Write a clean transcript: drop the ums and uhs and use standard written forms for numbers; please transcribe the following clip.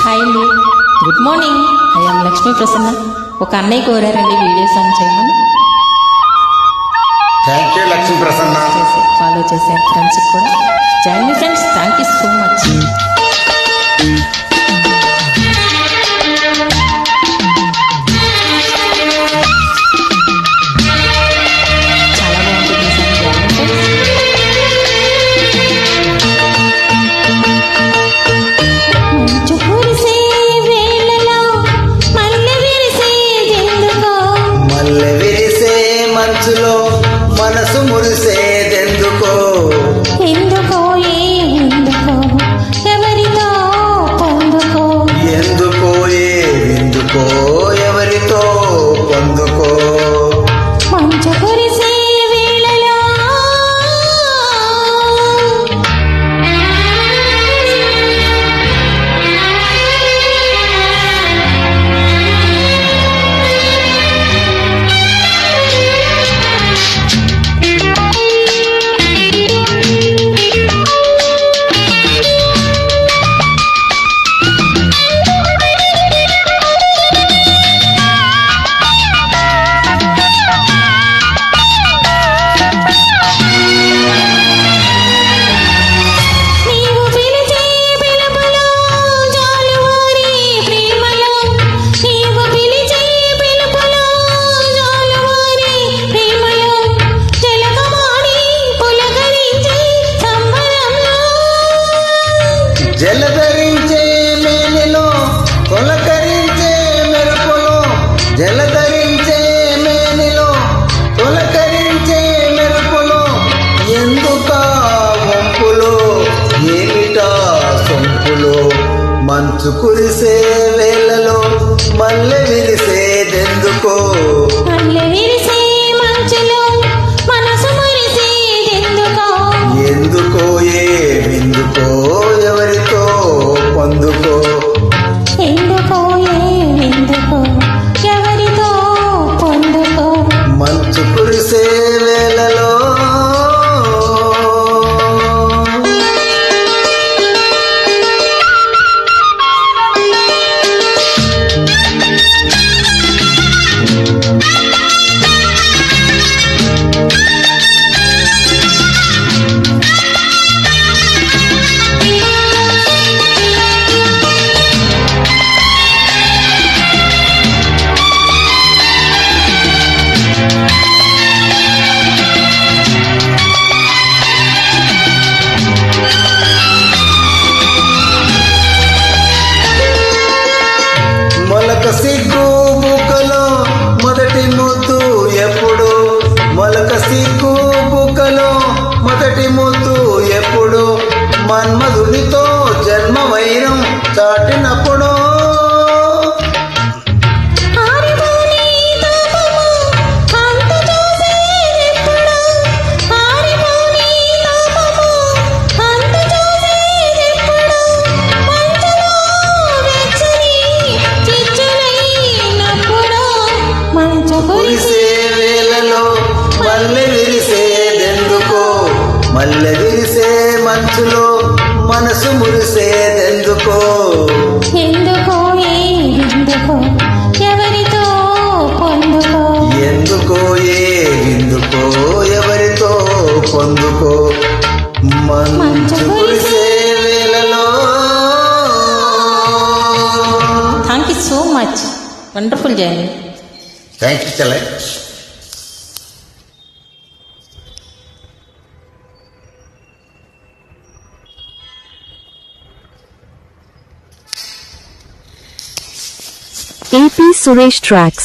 Hi అండి, good morning. I'm Lakshmi Prasanna. ఒక అన్నయ్య కోరారండి వీడియో సాంగ్ చేయమని. Thank you Lakshmi Prasanna. Follow చేసే ఫ్రెండ్స్కి కూడా join me friends. Thank you so much. మనసు మురిసేదెందుకో, ఎందుకో ఎందుకో ఎవరితో పొందుకో, ఎందుకో ఎందుకో ఎవరితో పొందుకో. మంచు కురిసే వేళలో జలధరించే మేనిలో తొలకరించే మెరుపులో, జలధరించే మేనిలో తొలకరించే మెరుపులో, ఎందుకా వంపులో ఏమిటా సొంపులో. మంచు కురిసే వేళలో మల్లె విరిసేదెందుకో, ఎందుకో ఎందుకో ఎవరితో పొందుకో, ఎందుకో ఎందుకో ఎవరితో పొందుకో. మంచు కురిసే వేళలో. మొలక సిగ్గు బుక్కలో మొదటి ముద్దు ఎప్పుడు, మొలక సిగ్గు బుక్కలో మొదటి ముద్దు ఎప్పుడు, మన్మధునితో జన్మ వైరం చాటినప్పుడు. కురిసే వేళలో మల్లె విరిసేదెందుకో, మల్లె విరిసే మంచులో మనసు మురిసేదెందుకో, ఎందుకో ఎందుకో ఎవరితో పొందుకో, ఎందుకో ఎందుకో ఎవరితో పొందుకో. మంచు కురిసే వేళలో. Thank you so much. Wonderful journey. Thank you చెల్లె. AP Suresh Tracks.